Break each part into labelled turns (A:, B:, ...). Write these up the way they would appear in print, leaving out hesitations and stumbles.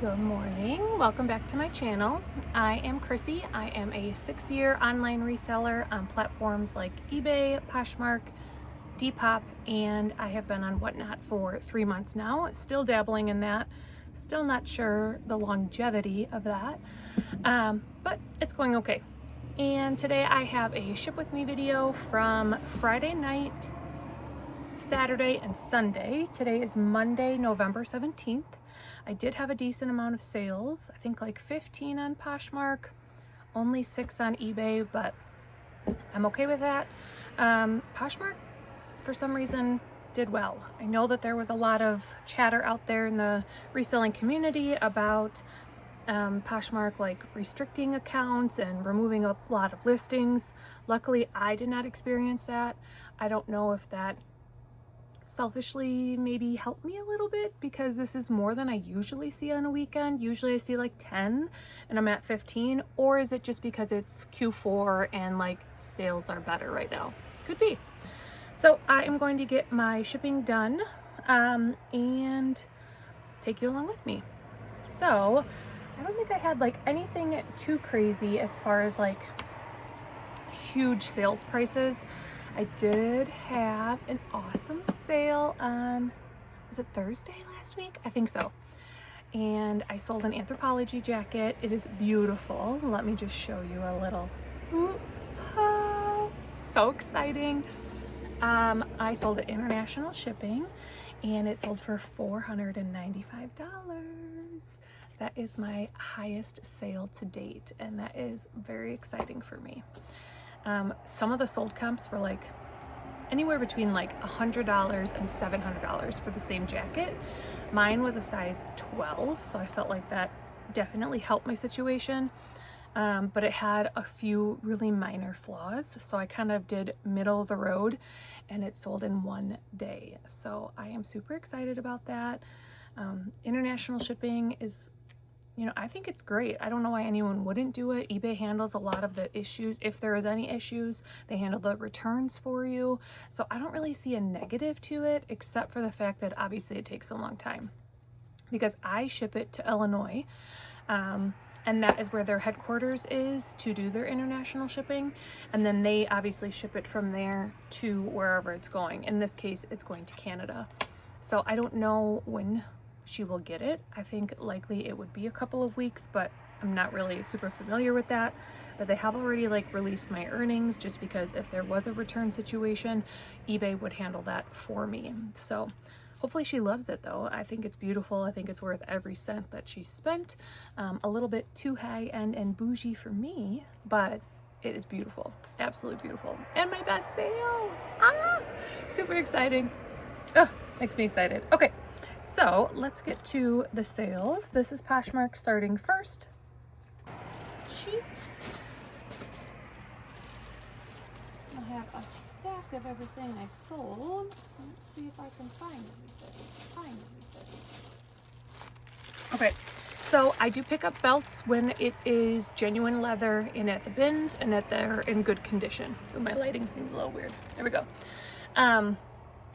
A: Good morning. Welcome back to my channel. I am Chrissy. I am a 6-year online reseller on platforms like eBay, Poshmark, Depop, and I have been on Whatnot for 3 months now. Still dabbling in that. Still not sure the longevity of that, but it's going okay. And today I have a ship with me video from Friday night, Saturday, and Sunday. Today is Monday, November 17th. I did have a decent amount of sales. I think like 15 on Poshmark, only 6 on eBay, but I'm okay with that. Poshmark, for some reason, did well. I know that there was a lot of chatter out there in the reselling community about Poshmark like restricting accounts and removing a lot of listings. Luckily, I did not experience that. I don't know if that selfishly maybe helped me a little bit because this is more than I usually see on a weekend. Usually I see like 10 and I'm at 15, or is it just because it's Q4 and like sales are better right now? Could be. So I am going to get my shipping done and take you along with me. So I don't think I had like anything too crazy as far as like huge sales prices. I did have an awesome sale on, was it Thursday last week? I think so. And I sold an Anthropologie jacket. It is beautiful. Let me just show you a little. Oh, so exciting. I sold it international shipping and it sold for $495. That is my highest sale to date, and that is very exciting for me. Some of the sold comps were like anywhere between like $100 and $700 for the same jacket. Mine was a size 12, so I felt like that definitely helped my situation. But it had a few really minor flaws, so I kind of did middle of the road and it sold in 1 day. So I am super excited about that. International shipping is, you know, I think it's great. I don't know why anyone wouldn't do it. eBay handles a lot of the issues. If there is any issues, they handle the returns for you. So I don't really see a negative to it, except for the fact that obviously it takes a long time because I ship it to Illinois. And that is where their headquarters is to do their international shipping. And then they obviously ship it from there to wherever it's going. In this case, it's going to Canada. So I don't know when she will get it. I think likely it would be a couple of weeks, but I'm not really super familiar with that. But they have already like released my earnings, just because if there was a return situation, eBay would handle that for me. So hopefully she loves it though. I think it's beautiful. I think it's worth every cent that she spent. A little bit too high end and bougie for me, but it is beautiful. Absolutely beautiful. And my best sale. Super exciting. Oh, makes me excited. Okay. So let's get to the sales. This is Poshmark starting first. Sheet. I have a stack of everything I sold. Let's see if I can find everything. Okay, so I do pick up belts when it is genuine leather and at the bins and that they're in good condition. Ooh, my lighting seems a little weird. There we go.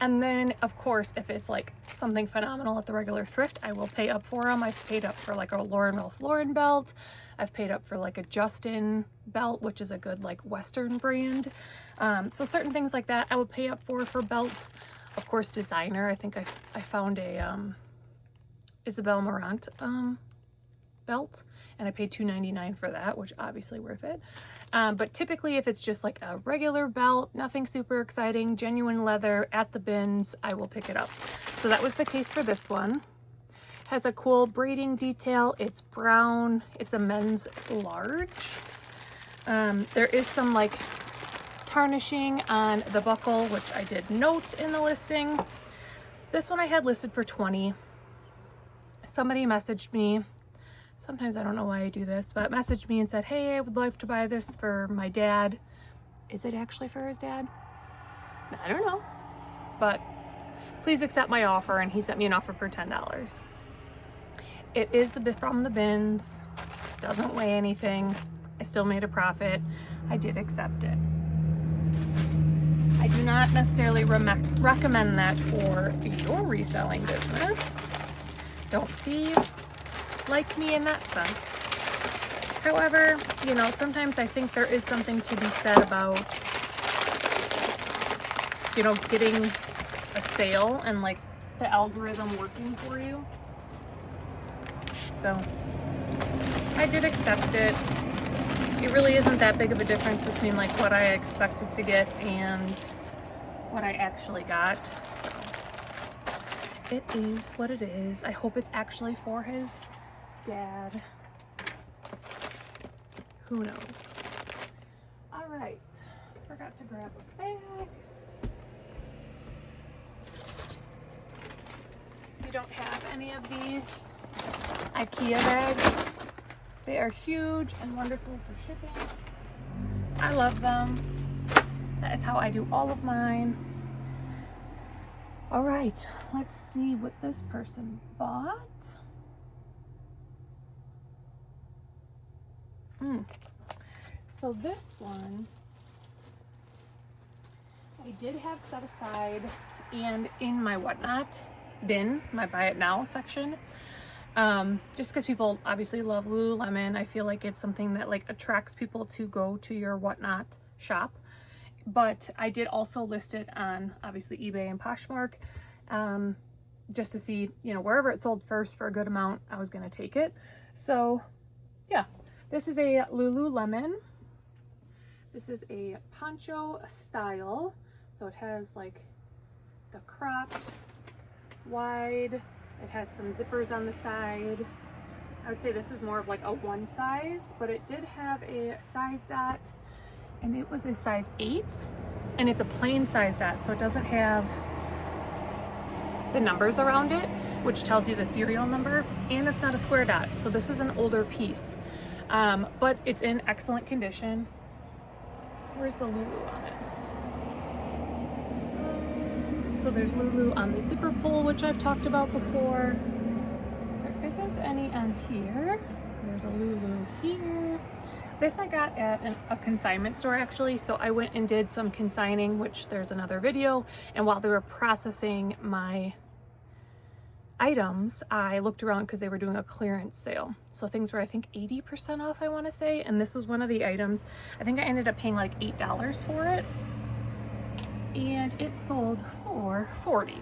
A: And then, of course, if it's like something phenomenal at the regular thrift, I will pay up for them. I've paid up for like a Ralph Lauren belt. I've paid up for like a Justin belt, which is a good like Western brand. So certain things like that I would pay up for belts. Of course, designer. I think I found a Isabel Marant belt, and I paid $2.99 for that, which obviously worth it. But typically if it's just like a regular belt, nothing super exciting, genuine leather at the bins, I will pick it up. So that was the case for this one. Has a cool braiding detail. It's brown. It's a men's large. There is some like tarnishing on the buckle, which I did note in the listing. This one I had listed for $20. Somebody messaged me. Sometimes I don't know why I do this, but messaged me and said, hey, I would like to buy this for my dad. Is it actually for his dad? I don't know, but please accept my offer. And he sent me an offer for $10. It is a bit from the bins, doesn't weigh anything. I still made a profit. I did accept it. I do not necessarily recommend that for your reselling business. Don't be like me in that sense. However, you know, sometimes I think there is something to be said about, you know, getting a sale and like the algorithm working for you. So I did accept it. It really isn't that big of a difference between like what I expected to get and what I actually got. So it is what it is. I hope it's actually for his dad. Who knows? All right, forgot to grab a bag. You don't have any of these IKEA bags. They are huge and wonderful for shipping. I love them. That is how I do all of mine. All right, let's see what this person bought. So this one, I did have set aside and in my whatnot bin, my buy it now section. Just because people obviously love Lululemon, I feel like it's something that like attracts people to go to your whatnot shop. But I did also list it on obviously eBay and Poshmark, just to see, you know, wherever it sold first for a good amount, I was going to take it. So yeah, this is a Lululemon. This is a poncho style. So it has like the cropped, wide, it has some zippers on the side. I would say this is more of like a one size, but it did have a size dot and it was a size 8 and it's a plain size dot. So it doesn't have the numbers around it, which tells you the serial number, and it's not a square dot. So this is an older piece, but it's in excellent condition. Where's the Lulu on it? So there's Lulu on the zipper pull, which I've talked about before. There isn't any on here. There's a Lulu here. This I got at a consignment store actually. So I went and did some consigning, which there's another video. And while they were processing my items, I looked around because they were doing a clearance sale. So things were, I think, 80% off, I want to say. And this was one of the items. I think I ended up paying like $8 for it. And it sold for $40.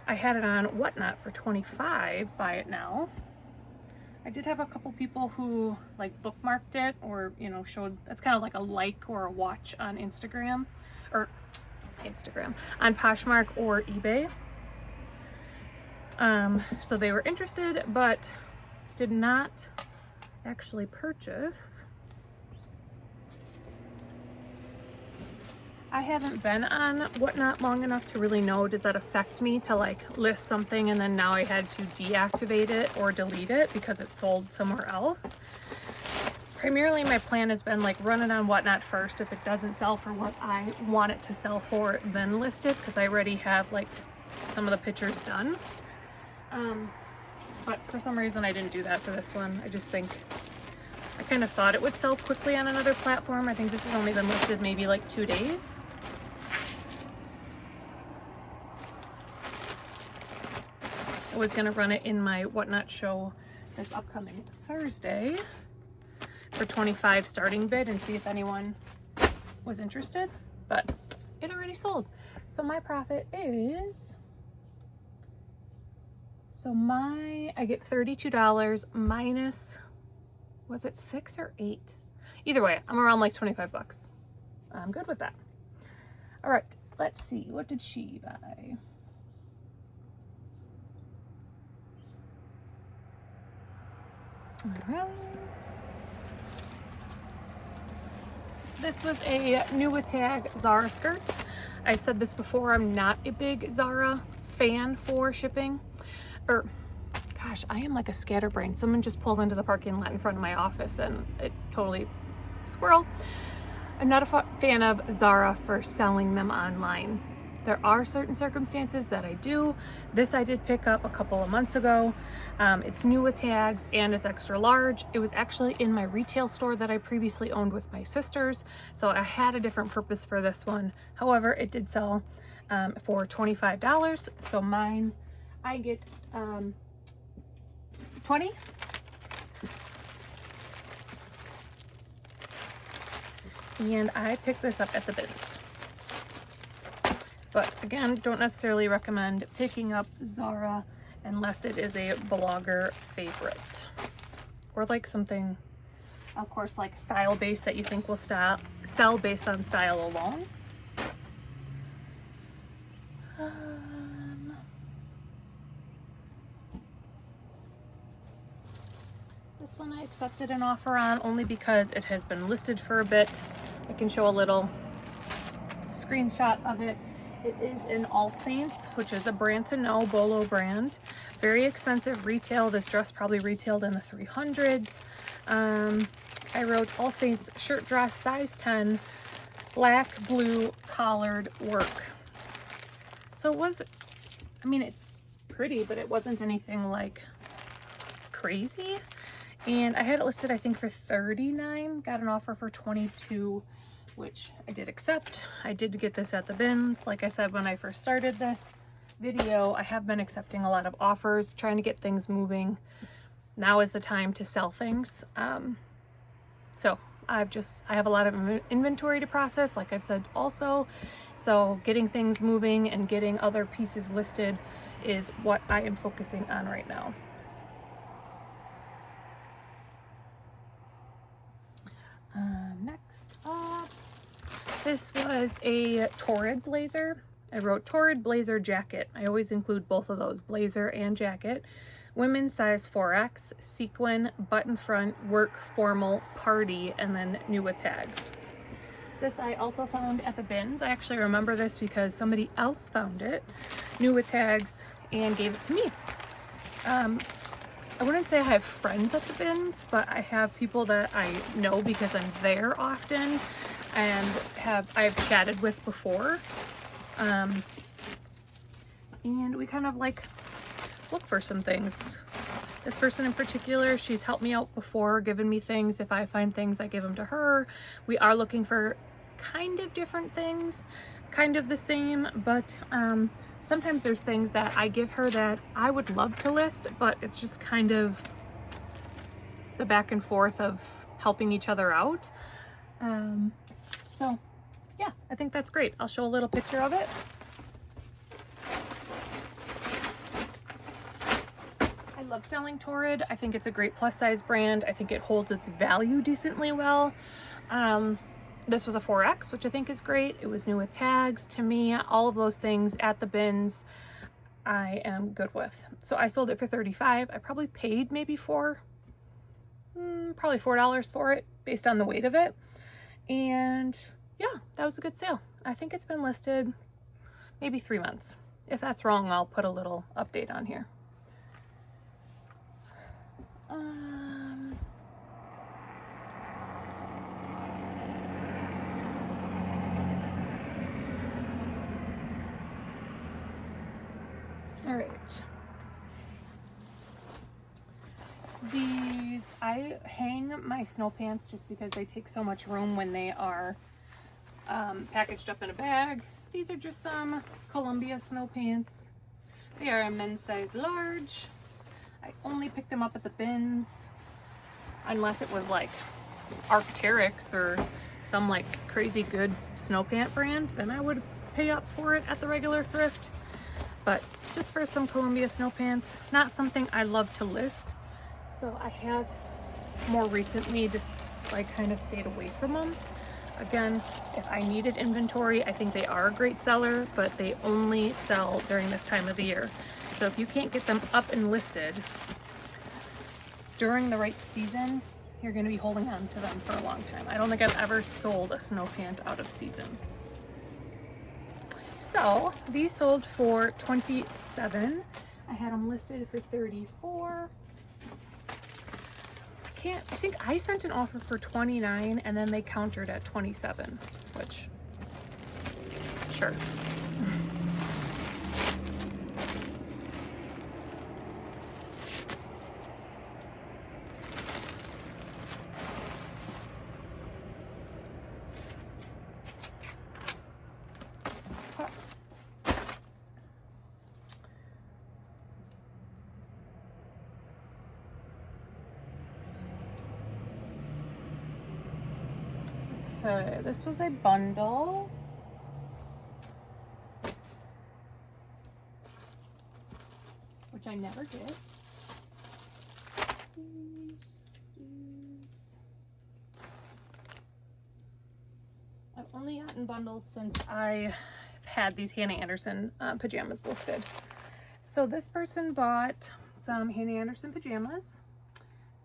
A: I had it on Whatnot for $25, buy it now. I did have a couple people who like bookmarked it or, you know, showed, that's kind of like a like or a watch on Instagram, or on Poshmark or eBay. So they were interested, but did not actually purchase. I haven't been on Whatnot long enough to really know, does that affect me to like list something and then now I had to deactivate it or delete it because it sold somewhere else? Primarily my plan has been like run it on Whatnot first. If it doesn't sell for what I want it to sell for, then list it, because I already have like some of the pictures done. But for some reason I didn't do that for this one. I just think I kind of thought it would sell quickly on another platform. I think this has only been listed maybe like 2 days. I was gonna run it in my Whatnot show this upcoming Thursday for 25 starting bid and see if anyone was interested, but it already sold. So my profit is, I get $32 minus, was it 6 or 8? Either way, I'm around like 25 bucks. I'm good with that. All right, let's see. What did she buy? All right. This was a new tag Zara skirt. I've said this before, I'm not a big Zara fan for shipping. Or, gosh, I am like a scatterbrain. Someone just pulled into the parking lot in front of my office and it totally, squirrel. I'm not a fan of Zara for selling them online. There are certain circumstances that I do. This I did pick up a couple of months ago. It's new with tags and it's extra large. It was actually in my retail store that I previously owned with my sisters. So I had a different purpose for this one. However, it did sell for $25. So mine, I get $20. And I picked this up at the bins. But again, don't necessarily recommend picking up Zara unless it is a blogger favorite. Or like something, of course, like style based that you think will sell based on style alone. This one I accepted an offer on only because it has been listed for a bit. I can show a little screenshot of it. It is in All Saints, which is a brand to know, Bolo brand. Very expensive retail. This dress probably retailed in the 300s. I wrote All Saints shirt dress, size 10, black, blue, collared work. So it was, I mean, it's pretty, but it wasn't anything like crazy. And I had it listed, I think, for $39. Got an offer for $22, which I did accept. I did get this at the bins. Like I said, when I first started this video, I have been accepting a lot of offers, trying to get things moving. Now is the time to sell things. So I have a lot of inventory to process, like I've said also. So getting things moving and getting other pieces listed is what I am focusing on right now. Next up, this was a Torrid blazer. I wrote Torrid blazer jacket. I always include both of those, blazer and jacket. Women's size 4X, sequin, button front, work, formal, party, and then Nuwa tags. This I also found at the bins. I actually remember this because somebody else found it, Nuwa tags, and gave it to me. I wouldn't say I have friends at the bins, but I have people that I know because I'm there often and I've chatted with before. And we kind of like look for some things. This person in particular, she's helped me out before, given me things. If I find things, I give them to her. We are looking for kind of different things, kind of the same, but sometimes there's things that I give her that I would love to list, but it's just kind of the back and forth of helping each other out. So yeah, I think that's great. I'll show a little picture of it. I love selling Torrid. I think it's a great plus size brand. I think it holds its value decently well. This was a 4X, which I think is great. It was new with tags. To me, all of those things at the bins, I am good with. So I sold it for $35. I probably paid maybe probably $4 for it based on the weight of it. And yeah, that was a good sale. I think it's been listed maybe 3 months. If that's wrong, I'll put a little update on here. All right. These, I hang my snow pants just because they take so much room when they are packaged up in a bag. These are just some Columbia snow pants. They are a men's size large. I only picked them up at the bins unless it was like Arc'teryx or some like crazy good snow pant brand, then I would pay up for it at the regular thrift. But just for some Columbia snow pants, not something I love to list. So I have more recently just like kind of stayed away from them. Again, if I needed inventory, I think they are a great seller, but they only sell during this time of the year. So if you can't get them up and listed during the right season, you're going to be holding on to them for a long time. I don't think I've ever sold a snow pant out of season. So these sold for $27. I had them listed for $34. I think I sent an offer for $29 and then they countered at $27, which, sure. Okay, this was a bundle. Which I never get. I've only gotten bundles since I had these Hannah Anderson pajamas listed. So this person bought some Hannah Anderson pajamas.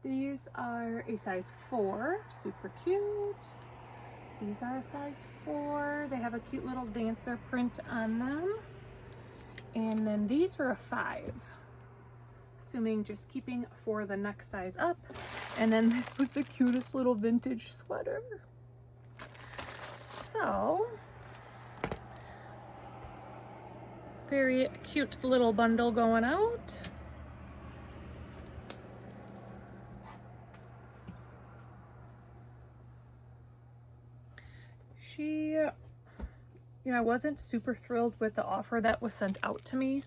A: These are a size 4, super cute. These are a size 4. They have a cute little dancer print on them. And then these were a 5. Assuming just keeping for the next size up. And then this was the cutest little vintage sweater. So, very cute little bundle going out. I wasn't super thrilled with the offer that was sent out to me.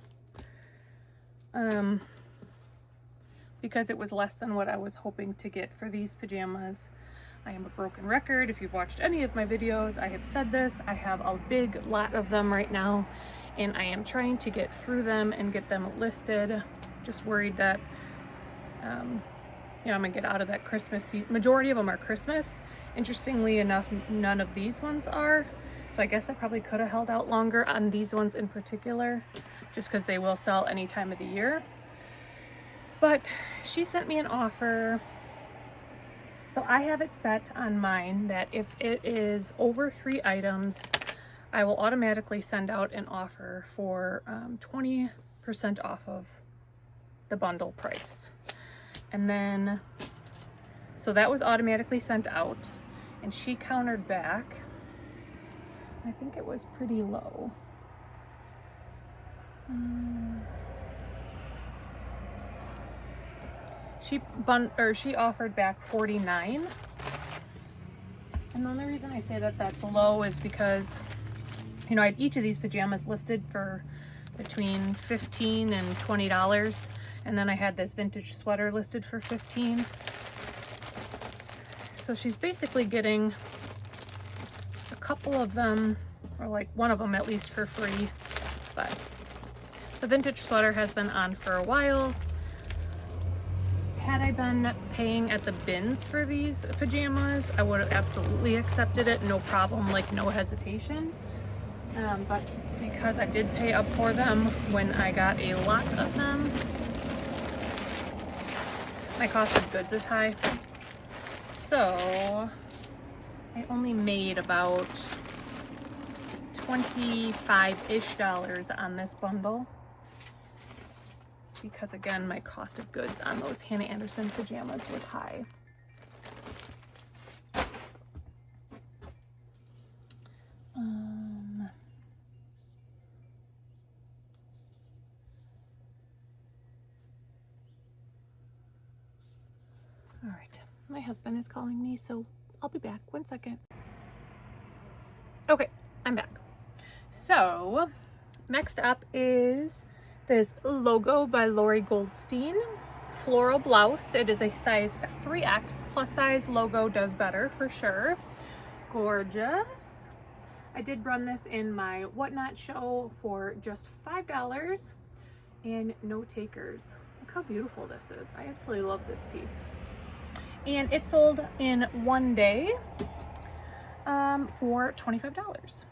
A: Because it was less than what I was hoping to get for these pajamas. I am a broken record. If you've watched any of my videos, I have said this. I have a big lot of them right now, and I am trying to get through them and get them listed. Just worried that, I'm gonna get out of that Christmas season. Majority of them are Christmas. Interestingly enough, none of these ones are. So I guess I probably could have held out longer on these ones in particular, just because they will sell any time of the year. But she sent me an offer. So I have it set on mine that if it is over 3 items, I will automatically send out an offer for 20% off of the bundle price. And then, so that was automatically sent out, and she countered back. I think it was pretty low. She offered back $49. And the only reason I say that that's low is because, I had each of these pajamas listed for between $15 and $20. And then I had this vintage sweater listed for $15. So she's basically getting a couple of them, or like one of them at least, for free. But the vintage sweater has been on for a while. Had I been paying at the bins for these pajamas, I would have absolutely accepted it, no problem, like no hesitation. But because I did pay up for them when I got a lot of them, my cost of goods is high. So I only made about $25-ish on this bundle. Because again, my cost of goods on those Hannah Anderson pajamas was high. All right, my husband is calling me, so I'll be back. 1 second. Okay, I'm back. So next up is this logo by Lori Goldstein floral blouse. It is a size 3X. Plus size logo does better for sure. Gorgeous. I did run this in my Whatnot show for just $5 and no takers. Look how beautiful this is. I absolutely love this piece. And it sold in 1 day for $25.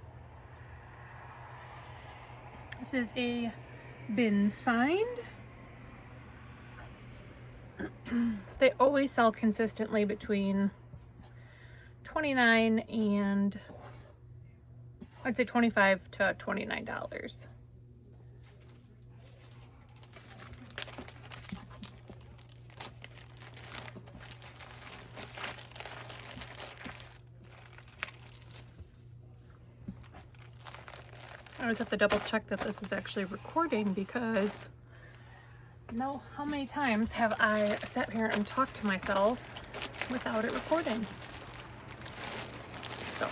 A: This is a bins find. They always sell consistently between $29 and I'd say $25 to $29. I always have to double check that this is actually recording, because how many times have I sat here and talked to myself without it recording? So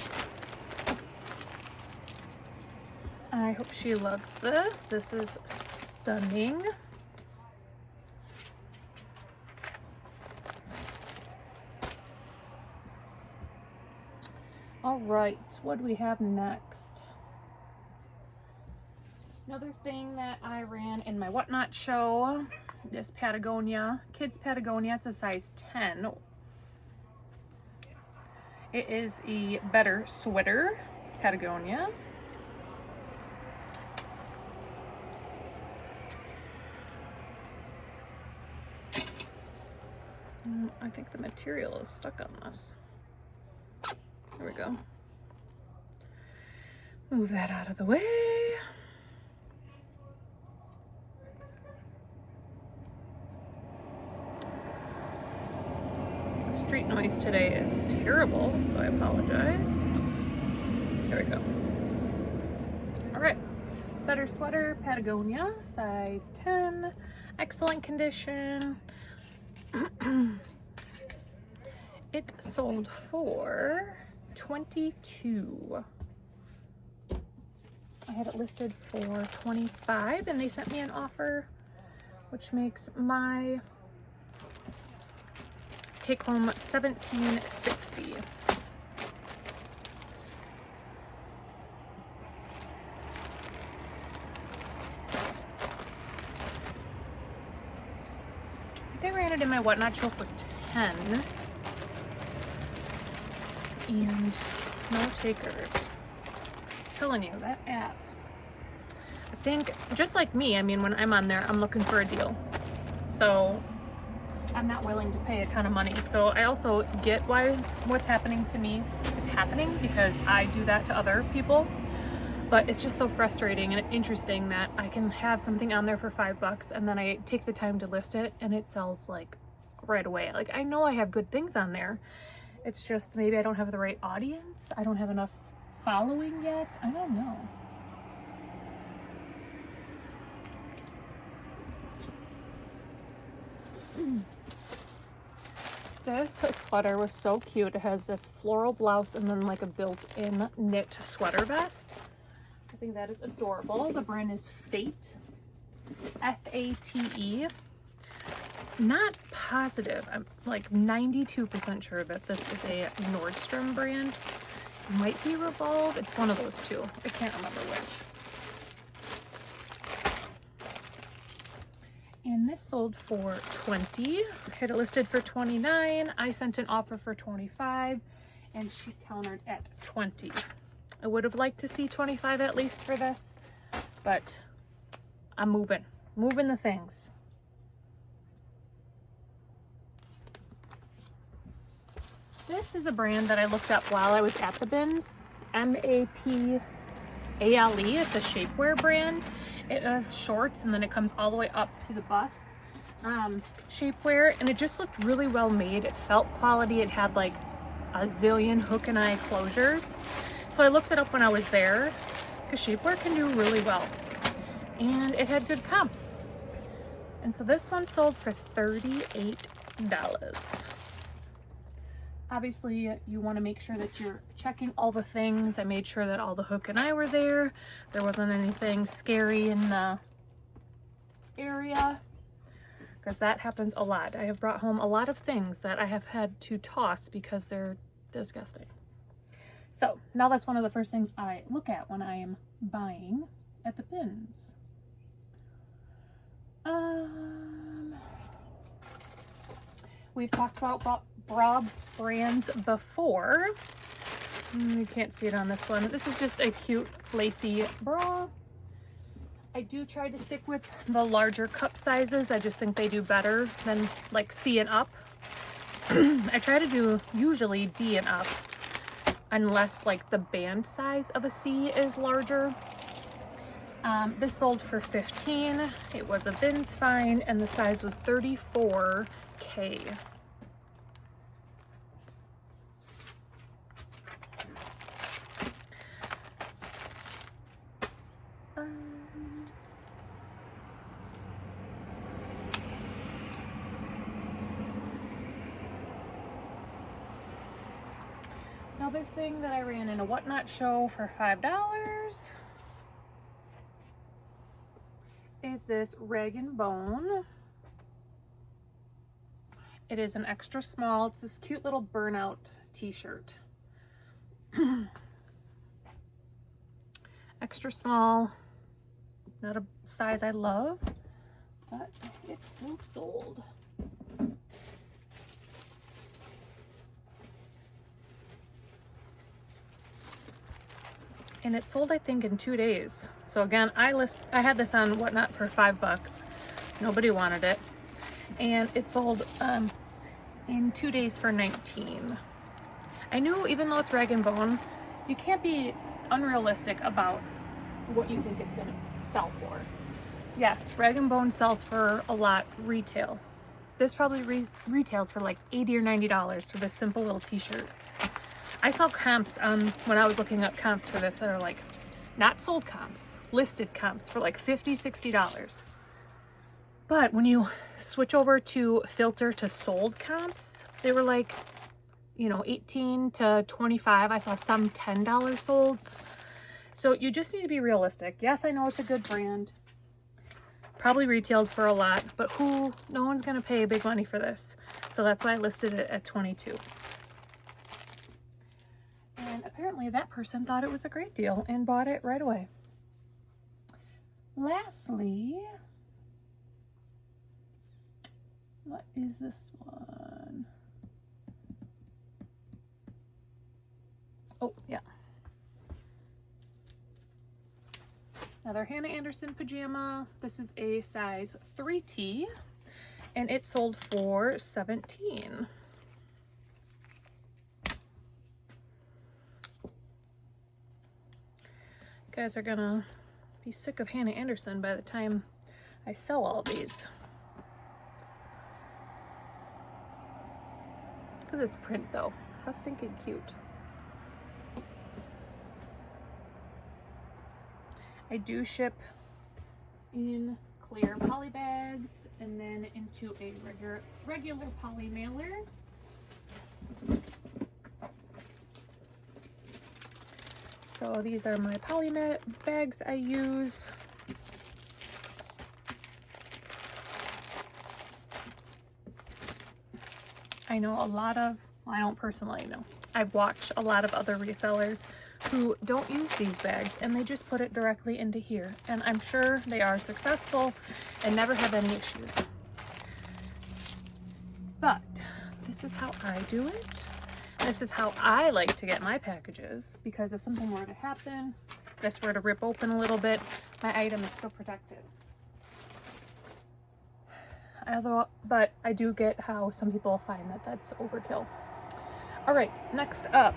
A: I hope she loves this. This is stunning. All right, what do we have next? Another thing that I ran in my Whatnot show, this Patagonia, kids Patagonia, it's a size 10. It is a better sweater, Patagonia. I think the material is stuck on this. There we go. Move that out of the way. The street noise today is terrible, so I apologize. There we go. All right, better sweater, Patagonia, size 10, excellent condition. It sold for $22. I had it listed for $25 and they sent me an offer, which makes my take home $17.60. I ran it in my Whatnot show for 10 and no takers. I'm telling you, that app, I think just like me, I mean, when I'm on there, I'm looking for a deal. So I'm not willing to pay a ton of money. So I also get why what's happening to me is happening, because I do that to other people. But it's just so frustrating and interesting that I can have something on there for $5 and then I take the time to list it and it sells like right away. Like, I know I have good things on there. It's just maybe I don't have the right audience. I don't have enough following yet. I don't know. This sweater was so cute. It has this floral blouse and then like a built-in knit sweater vest. I think that is adorable. The brand is Fate, F-A-T-E. Not positive. I'm like 92% sure that this is a Nordstrom brand. It might be Revolve. It's one of those two. I can't remember which. And this sold for $20. I had it listed for $29. I sent an offer for $25 and she countered at $20. I would have liked to see $25 at least for this, but I'm moving the things. This is a brand that I looked up while I was at the bins, M-A-P-A-L-E. It's a shapewear brand. It has shorts and then it comes all the way up to the bust. Shapewear, and it just looked really well made. It felt quality. It had like a zillion hook and eye closures. So I looked it up when I was there, because shapewear can do really well. And it had good comps. And so this one sold for $38. Obviously, you want to make sure that you're checking all the things. I made sure that all the hook and eye were there. There wasn't anything scary in the area, because that happens a lot. I have brought home a lot of things that I have had to toss because they're disgusting. So now that's one of the first things I look at when I am buying at the bins. We've talked about bra brands before. You can't see it on this one. This is just a cute lacy bra. I do try to stick with the larger cup sizes. I just think they do better than like C and up. I try to do usually D and up, unless like the band size of a C is larger. This sold for $15. It was a bins find and the size was 34K. Another thing that I ran in a Whatnot show for $5 is this Rag & Bone. It is an extra small. It's this cute little burnout t-shirt. Extra small, not a size I love, but it's still sold. And it sold, I think, in 2 days. So again, I had this on Whatnot for $5. Nobody wanted it. And it sold in 2 days for $19. I knew, even though it's rag and bone, you can't be unrealistic about what you think it's gonna sell for. Yes, rag and bone sells for a lot retail. This probably retails for like $80 or $90 for this simple little t-shirt. I saw comps when I was looking up comps for this that are like, not sold comps, listed comps for like $50, $60. But when you switch over to filter to sold comps, they were like, you know, 18 to 25. I saw some $10 solds. So you just need to be realistic. Yes, I know it's a good brand. Probably retailed for a lot, but no one's gonna pay big money for this. So that's why I listed it at 22. And apparently that person thought it was a great deal and bought it right away. Lastly, what is this one? Oh, yeah. Another Hannah Anderson pajama. This is a size 3T, and it sold for $17. You guys are gonna be sick of Hannah Anderson by the time I sell all these. Look at this print though. How stinking cute. I do ship in clear poly bags and then into a regular poly mailer. So these are my poly bags I use. I know a lot of, well, I don't personally know. I've watched a lot of other resellers who don't use these bags and they just put it directly into here. And I'm sure they are successful and never have any issues. But this is how I do it. This is how I like to get my packages, because if something were to happen, this were to rip open a little bit, my item is still protected. But I do get how some people find that that's overkill. All right, next up,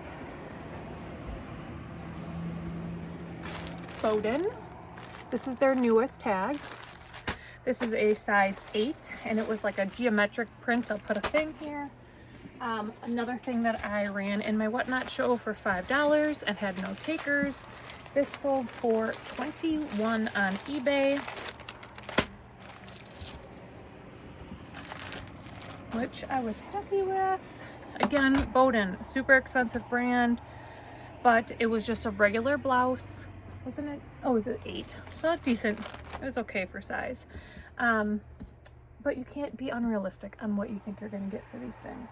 A: Bowden. This is their newest tag. This is a size 8, and it was like a geometric print. I'll put a thing here. Another thing that I ran in my Whatnot show for $5 and had no takers. This sold for $21 on eBay, which I was happy with. Again, Bowden, super expensive brand, but it was just a regular blouse, wasn't it? Oh, was it 8? So not decent. It was okay for size. But you can't be unrealistic on what you think you're going to get for these things.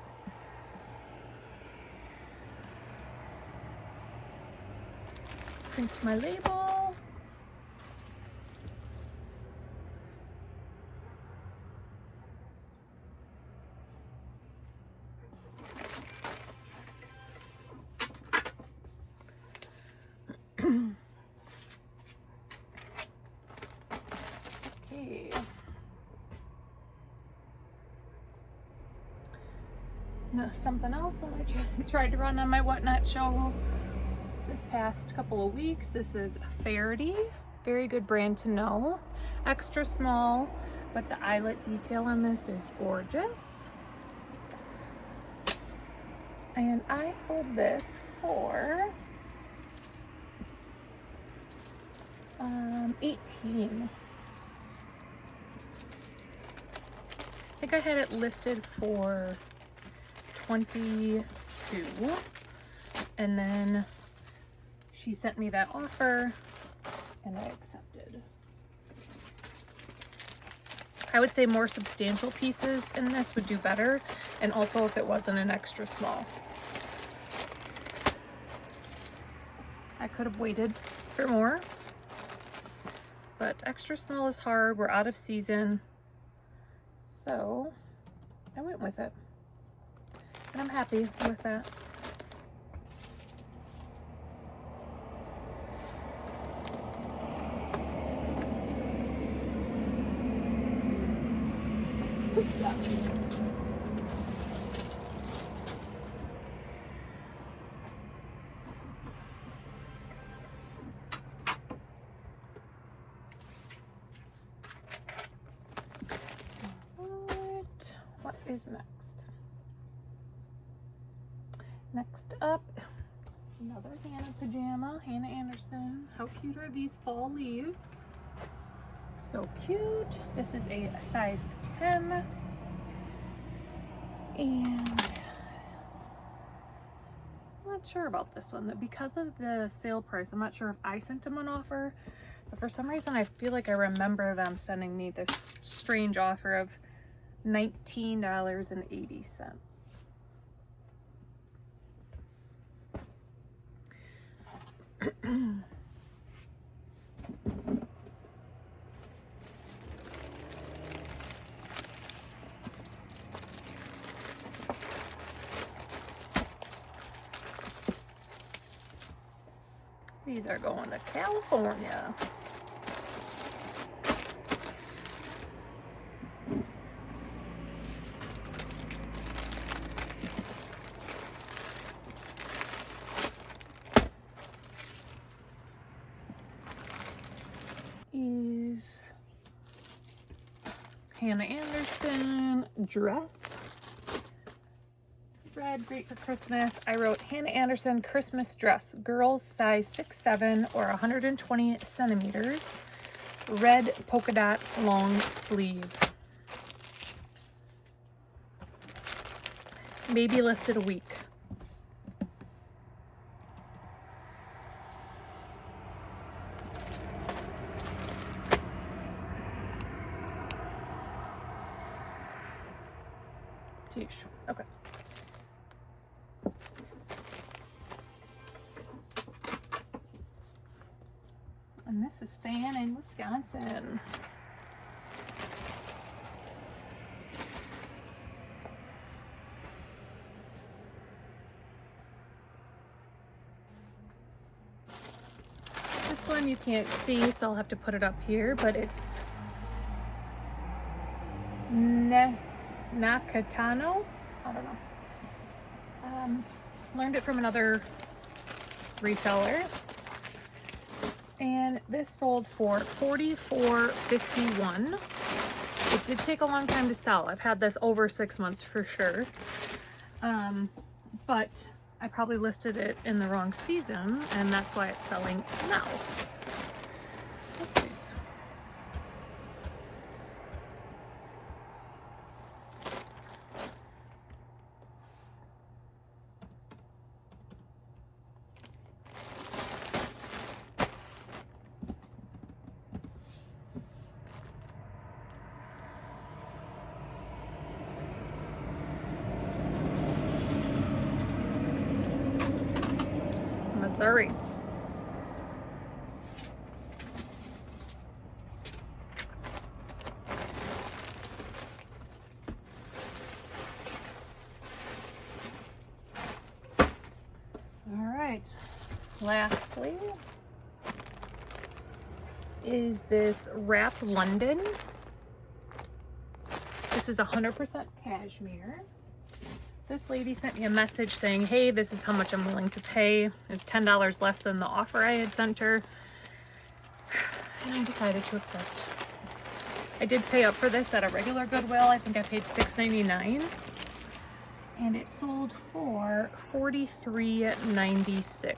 A: Print my label. Okay. Now, something else that I tried to run on my Whatnot show this past couple of weeks. This is Faraday. Very good brand to know. Extra small, but the eyelet detail on this is gorgeous. And I sold this for $18. I think I had it listed for $22, and then she sent me that offer and I accepted. I would say more substantial pieces in this would do better, and also if it wasn't an extra small. I could have waited for more, but extra small is hard. We're out of season, so I went with it, and I'm happy with that. What is next? Next up, another Hannah pajama, Hannah Anderson. How cute are these fall leaves? So cute. This is a size 10. And I'm not sure about this one, that because of the sale price, I'm not sure if I sent them an offer, but for some reason I feel like I remember them sending me this strange offer of $19.80. These are going to California. Is Hannah Anderson dress. Red, great for Christmas. I wrote Hannah Anderson Christmas dress, girls size 6'7" or 120 centimeters. Red polka dot long sleeve. Maybe listed a week. Jeez. Okay. And this is staying in Wisconsin. This one you can't see, so I'll have to put it up here, but it's Nakatano. I don't know. Learned it from another reseller. And this sold for $44.51. It did take a long time to sell. I've had this over 6 months for sure. But I probably listed it in the wrong season, and that's why it's selling now. Oopsies. Missouri. All right, lastly is this wrap London. This is 100% cashmere. This lady sent me a message saying, hey, this is how much I'm willing to pay. It's $10 less than the offer I had sent her. And I decided to accept. I did pay up for this at a regular Goodwill. I think I paid $6.99. And it sold for $43.96.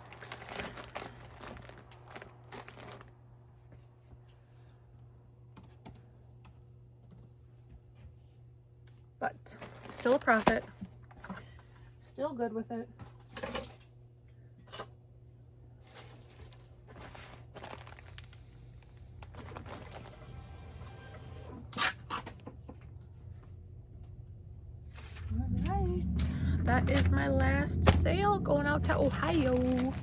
A: But still a profit. Still good with it. All right, that is my last sale going out to Ohio.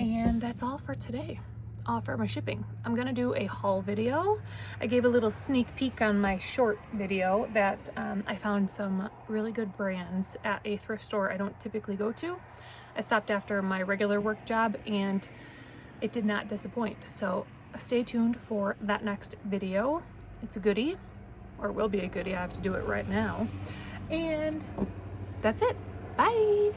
A: And that's all for today, all for my shipping. I'm gonna do a haul video. I gave a little sneak peek on my short video that I found some really good brands at a thrift store I don't typically go to. I stopped after my regular work job and it did not disappoint. So stay tuned for that next video. It's a goodie, or it will be a goodie. I have to do it right now. And that's it. Bye.